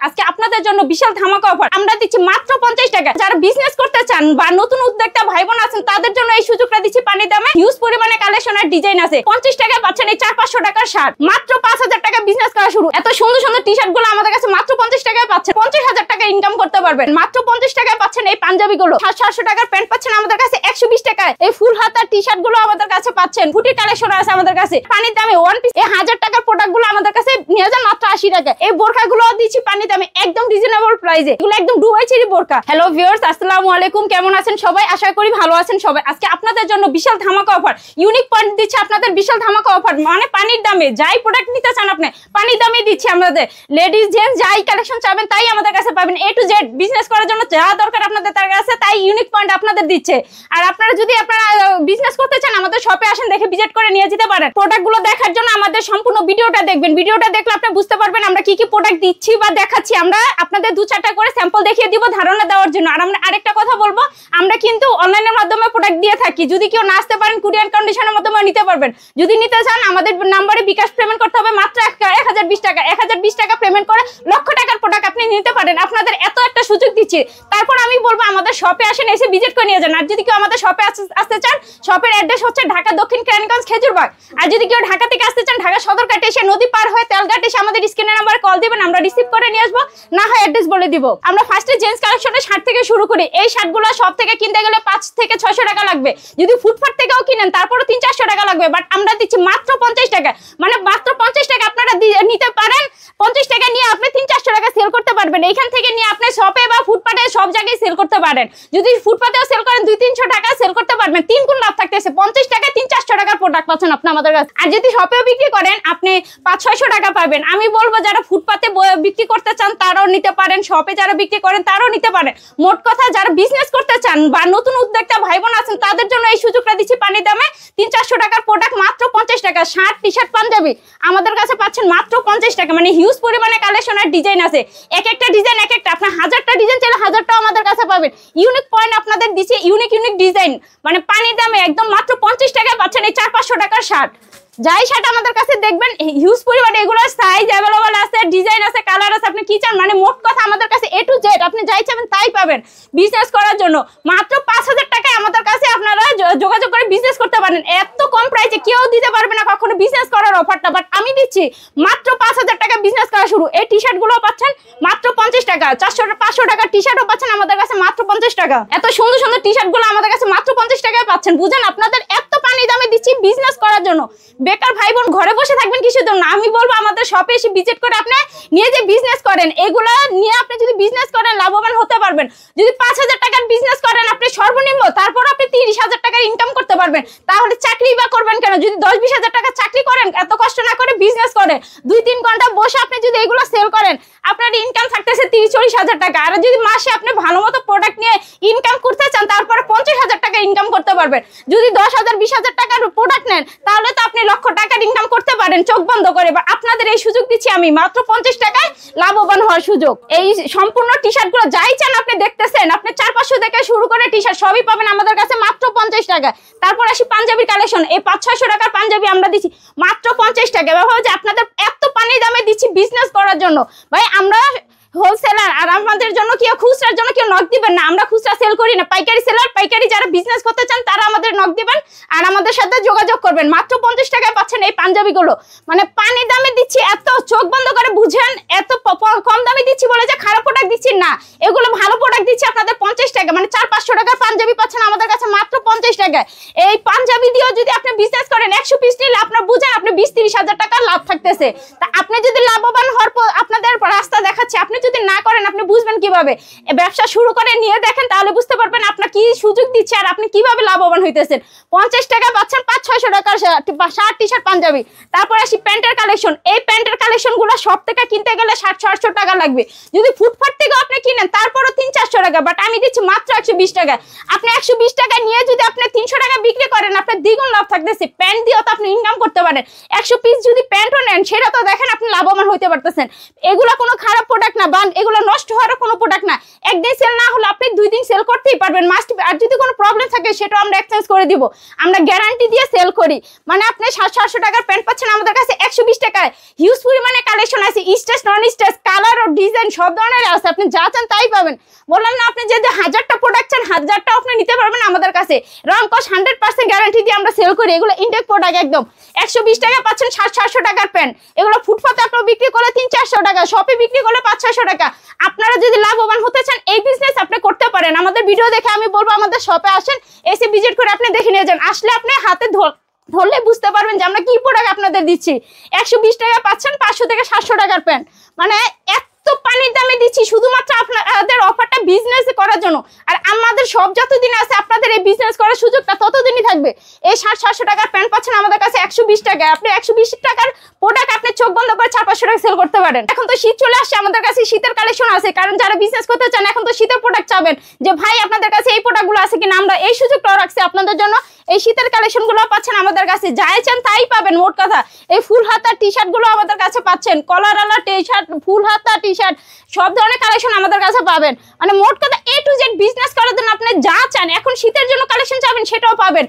আজকে আপনাদের জন্য বিশাল ধামাকা অফার আমরা দিচ্ছি মাত্র 50 টাকা। যারা বিজনেস করতে চান বা নতুন উদ্যোক্তা ভাই বোন আছেন তাদের জন্য এই সুযোগটা দিচ্ছি পানি দামে। হিউজ পরিমাণে কালেকশন আর ডিজাইন আছে। 50 টাকায় পাচ্ছেন এই 400-500 টাকার শার্ট, মাত্র 5000 টাকা বিজনেস করা শুরু। এত সুন্দর সুন্দর টি শার্ট গুলো আমাদের কাছে মাত্র 50 টাকায় পাচ্ছেন। 50,000 টাকা ইনকাম করতে পারবেন। মাত্র 50 টাকায় পাচ্ছেন এই পাঞ্জাবি গুলো। 700 টাকার প্যান্ট পাচ্ছেন আমাদের কাছে 120 টাকায়। এই ফুল হাতার টি শার্ট গুলো আমাদের কাছে পাচ্ছেন। ফুটি কালেকশন আছে আমাদের কাছে পানির দামে। ওয়ান পিস এই 1000 টাকার প্রোডাক্ট গুলো আমাদের কাছে নিয়ে যান মাত্র 80 টাকা। এই বোরখা গুলো দিচ্ছি পানির দামে একদম রিজনেবল প্রাইসে। এগুলো একদম দুবাই চেরি বোরখা। হ্যালো ভিউয়ার্স, আসসালামু আলাইকুম। কেমন আছেন সবাই? আশা করি ভালো আছেন সবাই। আজকে আপনাদের জন্য বিশাল ধামাকা অফার, ইউনিক পয়েন্ট দিচ্ছে আপনাদের বিশাল ধামাকা অফার। মানে পানির দামে যাই প্রোডাক্ট নিতে চান আপনি পানির দামে দিচ্ছি আমাদের। লেডিস জেন্টস যাই কালেকশন চাবেন তাই আমাদের কাছে পাবেন। এ টু জেড বিজনেস করার জন্য যা দরকার আপনাদের তার কাছে তাই ইউনিক পয়েন্ট আপনাদের দিচ্ছে। আর আপনারা যদি আপনারা বিজনেস করতে চান আমাদের শপে আসেন, দেখে ভিজিট করে নিয়ে যেতে পারেন। প্রোডাক্টগুলো দেখার জন্য আমাদের সম্পূর্ণ ভিডিওটা দেখবেন। ভিডিওটা দেখলে আপনি বুঝতে পারবেন আমরা কি কি প্রোডাক্ট দিচ্ছি বা দেখাচ্ছি। আমরা আপনাদের 2-4টা করে স্যাম্পল দেখিয়ে দিব ধারণা দেওয়ার জন্য। আর আমরা আরেকটা কথা বলবো, আমরা কিন্তু অনলাইনের মাধ্যমে প্রোডাক্ট দিয়ে থাকি। যদি কেউ না আসতে পারেন কুরিয়ার কন্ডিশনের মাধ্যমে নিতে পারবেন। যদি নিতে চান আমাদের নাম্বারে বিকাশ পেমেন্ট করতে হবে মাত্র 1020 টাকা। 1020 টাকা পেমেন্ট করে লক্ষ টাকার প্রোডাক্ট আপনি নিতে পারেন। আপনাদের এত একটা সুযোগ দিচ্ছি। তারপর আমি বলবো আমাদের শপে আসেন, এসে ভিজিট করে নিয়ে যান। আর যদি কেউ আমাদের শপে আসতে চান, শপের অ্যাড্রেস হচ্ছে ঢাকা দক্ষিণ কেরানীগঞ্জ খেজুরবাগ। আর যদি কেউ ঢাকা থেকে আসতে চান, ঢাকা সদরঘাটে এসে নদী পার হয়ে তেলঘাট এসে আমাদের স্ক্রিনের নাম্বারে কল দিবেন, আমরা রিসিভ করে নিয়ে আসবো। না হয় অ্যাড্রেস বলে দিব। আমরা ফার্স্টে জেন্টস কালেকশনের শার্ট থেকে শুরু করি। এই শার্টগুলো সব থেকে কিনতে গেলে 5 থেকে 600 টাকা লাগবে। যদি ফুটপাথ থেকেও কিনেন তারপরও 300-400 টাকা লাগবে। বাট আমরা দিচ্ছি মাত্র 50 টাকা। মানে মাত্র 50 টাকা আপনারা নিতে পারেন। 50 টাকা নিয়ে আপনি 300-400 টাকা সেল করতে পারবেন। এইখান থেকে নিয়ে আপনি শপে বা ফুটপাথে সব জায়গায় সেল করতে পারেন। যদি ফুটপাথেও সেল করেন 200-300 টাকা সেল করতে পারবেন। 3 গুণ লাভ থাকতেছে। 50 টাকায় 300-400 টাকার প্রোডাক্ট পাচ্ছেন আপনি আমাদের কাছে। আর যদি শপেও বিক্রি করেন আপনি 500-600 টাকা পাবেন। আমি বলবো যারা ফুটপাথে বিক্রি করতে চান তারাও নিতে পারেন, শপে যারা বিক্রি করেন তারাও নিতে পারেন। মোট কথা যারা বিজনেস করতে চান বা নতুন উদ্যোক্তা ভাই বোন আছেন তাদের জন্য এই সুযোগটা দিচ্ছি পানির দামে। 300-400 টাকার প্রোডাক্ট মাত্র 50 টাকা। শার্ট টি শার্ট পাঞ্জাবি আমাদের কাছে পাচ্ছেন মাত্র 50 টাকা। মানে হিউজ পরিমাণে কালেকশন আর ডিজাইন আছে। এক একটা ডিজাইন এক একটা। আপনার 1000টা ডিজাইন চাইলে 1000টাও আমাদের কাছে পাবেন। ইউনিক পয়েন্ট আপনাদের দিচ্ছি, ইউনিক ডিজাইন। মানে পানির দামে একদম মাত্র 50 টাকায় পাচ্ছেন এই 400-500 টাকার শার্ট। যাই শার্ট আমাদের কাছে দেখবেন হিউজ পরিমাণে এগুলো সাইজ অ্যাভেলেবল আছে, ডিজাইন আছে, কালার আছে। আপনি কি চান? মানে মোট কথা আমাদের কাছে এ টু জেড আপনি যাই চাবেন তাই পাবেন। বিজনেস করার জন্য মাত্র 5000 টাকায় আমাদের কাছে আপনারা যোগাযোগ করে বিজনেস করতে পারেন। এত কম প্রাইসে কেউ দিতে পারবে না কখনো বিজনেস করার অফারটা। বাট আমি দিচ্ছি মাত্র 5000 টাকা বিজনেস করা শুরু। এই টি শার্ট গুলো পাচ্ছেন মাত্র 50 টাকা। 400-500 টাকার টি শার্টও পাচ্ছেন আমাদের কাছে মাত্র 50 টাকা। এত সুন্দর সুন্দর টি শার্ট গুলো আমাদের কাছে মাত্র 50 টাকায় পাচ্ছেন। বুঝেন আপনাদের এত পানি দামে দিচ্ছি বিজনেস করার জন্য। বেকার ভাই বোন ঘরে বসে থাকবেন কিসের জন্য? আমি বলবো আমাদের শপে এসে ভিজিট করে আপনি নিয়ে যে বিজনেস করেন, এগুলো নিয়ে আপনি যদি বিজনেস করেন লাভবান হতে পারবেন। যদি 5000 টাকার বিজনেস করেন আপনি সর্বনিম্ন, তারপর আপনি 30,000 টাকার ইনকাম করতে পারবেন। তাহলে চাকরি বা করবেন কেন? যদি 10-20 হাজার টাকা চাকরি করেন, এত কষ্ট না করে বিজনেস করে 2-3 ঘন্টা বসে আপনি যদি এগুলো সেল করেন আপনার ইনকাম থাকতেছে 30-40 হাজার টাকা। আর যদি মাসে আপনি ভালো মতো প্রোডাক্ট নিয়ে ইনকাম করতে চান তারপরে 50,000 টাকা ইনকাম করতে পারবেন। যদি 10,000-20,000 টাকার প্রোডাক্ট নেন তাহলে তো আপনি লক্ষ টাকার ইনকাম করতে পারেন চোখ বন্ধ করে। বা আপনাদের এই সুযোগ দিচ্ছি আমি মাত্র 50 টাকায় লাভবান হওয়ার সুযোগ। এই সম্পূর্ণ টি শার্ট গুলো যাই চান আপনি দেখতেছেন, আপনি 400-500 থেকে শুরু করে টি শার্ট সবই পাবেন আমাদের কাছে মাত্র 50 টাকা। তারপর আসি পাঞ্জাবির কালেকশন। এই 500-600 টাকার পাঞ্জাবি আমরা দিচ্ছি মাত্র 50 টাকা। ব্যাপার হচ্ছে আপনাদের এত পানির দামে দিচ্ছি বিজনেস করার জন্য। ভাই আমরা হোলসেলার, আর আমাদের জন্য কেউ খুচরার জন্য কেউ নক দিবেন না। আমরা খুচরা সেল করি না, পাইকারি সেলার। পাইকারি যারা বিজনেস করতে চান তারা আমাদের নক দিবেন আর আমাদের সাথে যোগাযোগ করবেন। মাত্র 50 টাকায় পাচ্ছেন এই পাঞ্জাবিগুলো। মানে পানি দামে দিচ্ছি, এত চোখ বন্ধ করে বুঝেন। এত কম দামে দিচ্ছি বলে যে খারাপ প্রোডাক্ট দিচ্ছি না, এগুলো ভালো প্রোডাক্ট দিচ্ছি আপনাদের 50 টাকা। মানে 400-500 টাকার পাঞ্জাবি পাচ্ছেন আমাদের কাছে মাত্র 50 টাকায়। এই পাঞ্জাবি দিয়েও যদি আপনি বিজনেস করেন 100 পিস নিলে আপনার বুঝেন আপনি 20-30 হাজার টাকা লাভ থাকতেছে। তা আপনি যদি লাভবান হওয়ার আপনাদের রাস্তা দেখাচ্ছে, আপনি যদি না করেন আপনি বুঝবেন কিভাবে? ব্যবসা শুরু করে নিয়ে দেখেন তাহলে বুঝতে পারবেন আপনার কি সুযোগ দিচ্ছে আর আপনি কিভাবে লাভবান হইতেছেন। 50 টাকা পাচ্ছেন 500-600 টাকার শার্ট টি শার্ট পাঞ্জাবি। তারপর আসি প্যান্টের কালেকশন। এই প্যান্টের কালেকশন গুলো সব থেকে কিনতে গেলে 700-800 টাকা লাগবে। যদি ফুটপাথ থেকে আপনি কিনেন তারপরও 300-400 টাকা। বাট আমি দিচ্ছি মাত্র 120 টাকা। আপনি 120 টাকা নিয়ে যদি আপনি 300 টাকা বিক্রি করেন আপনার দ্বিগুণ লাভ থাকতেছে। প্যান্ট দিয়েও তো আপনি ইনকাম করতে পারেন। 100 পিস যদি প্যান্টও নেন সেটা তো দেখেন আপনি লাভবান হইতে পারতেছেন। এগুলো কোনো খারাপ প্রোডাক্ট না, বা এগুলো নষ্ট হওয়ার কোনো প্রোডাক্ট না, একদিন সেল না হলে আপনি 2 দিন সেল করতেই পারবেন মাস্ট। আর যদি কোনো প্রবলেম থাকে সেটাও আমরা এক্সচেঞ্জ করে দিব, আমরা গ্যারান্টি দিয়ে সেল করি। মানে আপনি 700 টাকার প্যান্ট পাচ্ছেন আমাদের কাছে 120 টাকায়। হিউজ পরিমাণে কালেকশন আছে, স্টেচ নন স্টেচ, কালার ও ডিজাইন সব ধরনের আছে, আপনি যা চান তাই পাবেন। বললাম না, আপনি যদি 1000টা প্রোডাক্ট চান 1000টাও আপনি নিতে পারবেন আমাদের কাছে। রং কস 100% গ্যারান্টি দিয়ে আমরা সেল করি। এগুলো ইনটেক প্রোডাক্ট একদম 120 টাকা পাচ্ছেন 700 টাকার প্যান্ট। এগুলো ফুটপাতে আপনারা বিক্রি করলে 300-400 টাকা, শপে বিক্রি করলে 500-600 টাকা। আপনারা যদি লাভবান হতে চান এই বিজনেস আপনি করতে পারেন। আমাদের ভিডিও দেখে আমি বলবো আমাদের শপে আসেন, এসে ভিজিট করে আপনি দেখে নিয়ে যান। আসলে আপনি হাতে ধরলে বুঝতে পারবেন যে আমরা কি প্রোডাক্ট আপনাদের দিচ্ছি। 120 টাকা পাচ্ছেন 500 থেকে 700 টাকার প্যান্ট। মানে এত পানির দামে দিচ্ছি শুধুমাত্র আপনাদের অফারটা বিজনেস করার জন্য। আর আমাদের সব যতদিন আছে আপনাদের এই বিজনেস করার সুযোগটা ততদিনই থাকবে। এই 700 টাকার প্যান্ট পাচ্ছেন আমাদের কাছে 120 টাকায়। আপনি 120 টাকার প্রোডাক্ট আপনি চোখ বন্ধ করে 400-500 টাকা সেল করতে পারেন। এখন তো শীত চলে আসছে, আমাদের কাছে শীতের কালেকশন আছে, কারণ যারা বিজনেস করতে চান এখন তো শীতের প্রোডাক্ট চাবেন যে ভাই আপনাদের কাছে এই প্রোডাক্টগুলো আছে কিনা। আমরা এই সুযোগটাও রাখছি আপনাদের জন্য। এই শীতের কালেকশনগুলো পাচ্ছেন আমাদের কাছে, যাই চান তাই পাবেন। মোট কথা এই ফুল হাতা টি শার্ট গুলো আমাদের কাছে পাচ্ছেন, কলারওয়ালা টি শার্ট, ফুল হাতা টি শার্ট, সব ধরনের কালেকশন আমাদের কাছে পাবেন। মানে মোট কথা A to Z বিজনেস করার জন্য আপনি যা চান। এখন শীতের জন্য কালেকশন চাবেন সেটাও পাবেন,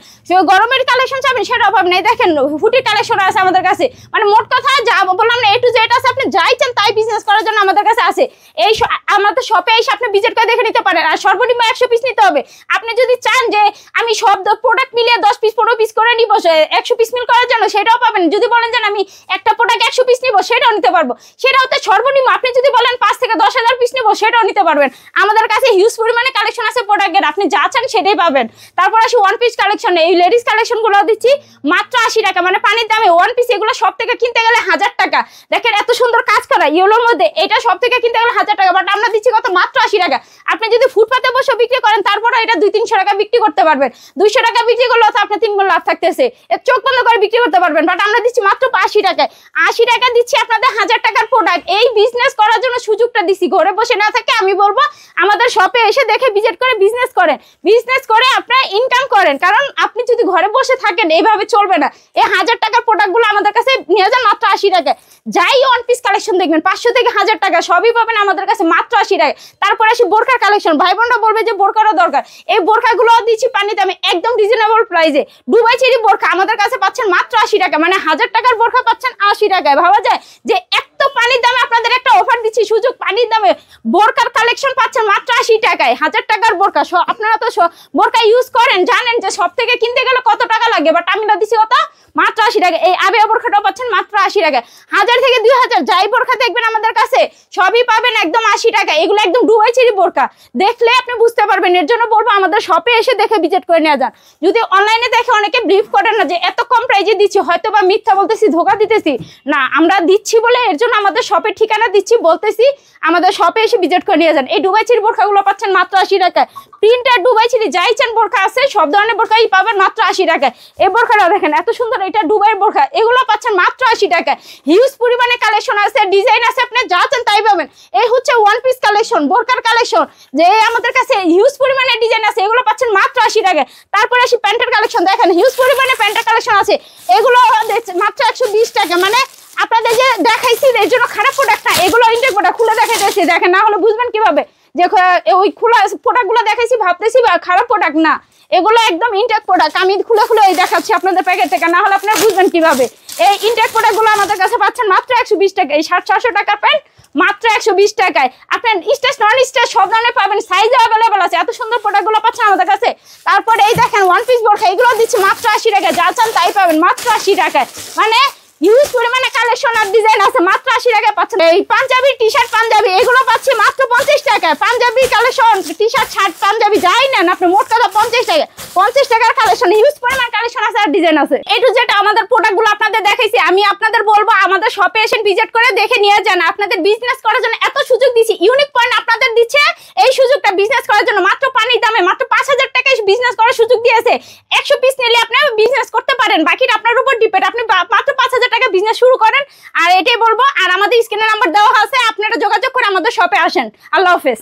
গরমের কালেকশন চাবেন সেটাও পাবেন। এই দেখেন হুটি কালেকশন আছে আমাদের কাছে। মানে মোট কথা যা বললাম না, A to Z আছে, আপনি যাই চান তাই বিজনেস করার জন্য আমাদের কাছে আছে। এই আমাদের শপে এসে আপনি ভিজিট করে দেখে নিতে পারেন। আর সর্বনিম্ন 100 পিস নিতে হবে। আপনি যদি চান যে আমি সব প্রোডাক্ট মিলিয়ে 10 পিস 15 পিস করে নিব 100 পিস মিল করার জন্য, সেটাও পাবেন। যদি বলেন যে আমি একটা প্রোডাক্ট 100 পিস নিব, সেটাও নিতে পারবো। সেটা হতে সর্বনিম্ন আপনি যদি বলেন 5 থেকে 10,000 পিস নিব, সেটাও নিতে পারবেন। আমাদের কাছে হিউজ পরিমাণে কালেকশন আছে প্রোডাক্টের, আপনি যা চান সেটাই পাবেন। তারপর আসি ওয়ান পিস কালেকশন। এই লেডিস কালেকশন গুলো দিচ্ছি মাত্র 80 টাকা, মানে পানির দামে। ওয়ান পিস এগুলো সব থেকে কিনতে গেলে 1000 টাকা। দেখেন এত সুন্দর কাজ করা ইয়েলোর মধ্যে, এটা সব থেকে কিনতে গেলে 1000 টাকা, বাট আমরা দিচ্ছি কত, মাত্র 80 টাকা। আপনি যদি ফুটপাতে বসে বিক্রি করেন তারপরে এটা 200-300 টাকা বিক্রি করতে পারবেন। 200 টাকা বিক্রি করলে তো আপনার 3 গুণ লাভ থাকতেছে, চোখ বন্ধ করে বিক্রি করতে পারবেন। বাট আমরা দিচ্ছি মাত্র 80 টাকায়। 80 টাকা দিচ্ছি আপনাদের 1000 টাকার প্রোডাক্ট। এই বিজনেস করার জন্য সুযোগটা দিচ্ছি, ঘরে বসে না থাকে। আমি বলবো আমাদের শপে এসে দেখে ভিজিট করে বিজনেস করেন, বিজনেস করে আপনারা ইনকাম করেন। কারণ আপনি যদি ঘরে বসে থাকেন এইভাবে চলবে না। এই 1000 টাকার প্রোডাক্টগুলো আমাদের কাছে নিয়ে যান মাত্র 80 টাকায়। যাই ওয়ান পিস কালেকশন দেখবেন 500 থেকে 1000 টাকা সবই পাবেন আমাদের কাছে মাত্র 80 টাকায়। তারপর আসি বোরকার কালেকশন। ভাই বোনরা বলবে যে বোরকারও দরকার, এই বোরকাগুলো দিচ্ছি পানি দামে একদম রিজনেবল প্রাইসে। দুবাই চেরি বোরকা আমাদের কাছে পাচ্ছেন মাত্র 80 টাকা, মানে 1000 টাকার বোরকা পাচ্ছেন 80 টাকায়। ভাবা যায় যে এত পানির দামে আপনাদের একটা অফার দিচ্ছি, সুযোগ পানির দামে বোরকার কালেকশন পাচ্ছেন মাত্র 80 টাকায়। 1000 টাকার বোরকা, আপনারা তো বোরকা ইউজ করেন, জানেন যে সব থেকে কিনতে গেলে কত টাকা লাগে, বাট আমি না দিচ্ছি কত, মাত্র 80 টাকা। এই আবেয়া বোরখাটাও পাচ্ছেন মাত্র 80 টাকা। 1000 থেকে 2000 যাই বোরখা দেখবেন আমাদের কাছে সবই পাবেন একদম 80 টাকা। এগুলো একদম দুবাই চেরি বোরকা, দেখলে আপনি বুঝতে পারবেন। এর জন্য বলবো আমাদের শপে এসে দেখে ভিজিট করে নিয়ে যান। যদি অনলাইনে দেখে অনেকে ব্রিফ করেন না যে এত কম প্রাইজে দিচ্ছি, হয়তো বা মিথ্যা বলতেছি, ধোকা দিতেছি না, আমরা দিচ্ছি বলে এর জন্য আমাদের শপের ঠিকানা দিচ্ছি, বলতেছি আমাদের শপে এসে ভিজিট করে নিয়ে যান। এই দুবাই চেরি বোরখাগুলো পাচ্ছেন মাত্র 80 টাকায়। প্রিন্টার দুবাই চেরি যাই চান বোরখা আছে, সব ধরনের বোরখাই পাবেন মাত্র 80 টাকায়। এই বোরখাটা দেখেন এত সুন্দর, এটা দুবাইয়ের বোরখা, এগুলো পাচ্ছেন মাত্র 80 টাকায়। হিউজ পরিমাণে কালেকশন আছে, ডিজাইন আছে, আপনি যা চান তাই পাবেন। এই হচ্ছে ওয়ান পিস কালেকশন, বোরকার কালেকশন, যে আমাদের কাছে হিউজ পরিমাণে ডিজাইন আছে, এগুলো পাচ্ছেন মাত্র 80 টাকায়। তারপরে আসি প্যান্টের কালেকশন। দেখেন হিউজ পরিমাণে প্যান্টের কালেকশন আছে, এগুলো মাত্র 120 টাকা। মানে আপনাদের যে দেখাইছি এর জন্য খারাপ প্রোডাক্ট না, এগুলো ইনটেক প্রোডাক্ট, খুলে দেখাইতেছি, দেখেন না হলে বুঝবেন কিভাবে যে ওই খোলা প্রোডাক্টগুলো দেখাইছি ভাবতেছি খারাপ প্রোডাক্ট না, এগুলো একদম ইনটেক প্রোডাক্ট। আমি খুলে খুলে দেখাচ্ছি আপনাদের প্যাকেট থেকে, না হলে আপনারা বুঝবেন কিভাবে। এই ইনটেক প্রোডাক্টগুলো আমাদের কাছে পাচ্ছেন মাত্র 120 টাকা। এই 700 টাকার প্যান্ট মাত্র 120 টাকায়। আপনার স্টেজ নন স্টেজ সব ধরনের পাবেন, সাইজে অ্যাভেলেবল আছে। এত সুন্দর প্রোডাক্টগুলো পাচ্ছেন আমাদের কাছে। তারপরে এই দেখেন ওয়ান পিস বোরখা, এগুলো দিচ্ছি মাত্র 80 টাকায়। যা চান তাই পাবেন মাত্র 80 টাকায়। মানে হিউজ পরিমাণে কালেকশন আর ডিজাইন আছে, মাত্র 80 টাকায় পাচ্ছেন। এই পাঞ্জাবি টি শার্ট, পাঞ্জাবি এগুলো পাচ্ছি মাত্র 50 টাকায়। Panjabi collection, T shirt, shirt, panjabi যাই নেন আপনি মোট কথা 50 টাকা। 50 টাকার কালেকশন, হিউজ পরিমাণ কালেকশন আছে আর ডিজাইন আছে। এই টু যেটা আমাদের প্রোডাক্টগুলো আপনাদের দেখাইছি, আমি আপনাদের বলবো আমাদের শপে এসে ভিজিট করে দেখে নিয়ে যান। আপনাদের বিজনেস করার জন্য এত সুযোগ দিচ্ছি, ইউনিক পয়েন্ট আপনাদের দিচ্ছে এই সুযোগটা বিজনেস করার জন্য। মাত্র পানির দামে মাত্র 5000 টাকায় বিজনেস করার সুযোগ দিয়েছে। 100 পিস নিলে আপনি বিজনেস করতে পারেন, বাকিটা আপনার উপর ডিপেন্ড। আপনি মাত্র 5000 টাকা বিজনেস শুরু করেন। আর এটাই বলবো, আর আমাদের স্ক্রিনে নাম্বার দেওয়া আছে, আপনারা যোগাযোগ করে আমাদের শপে আসেন। আল্লাহ হাফেজ।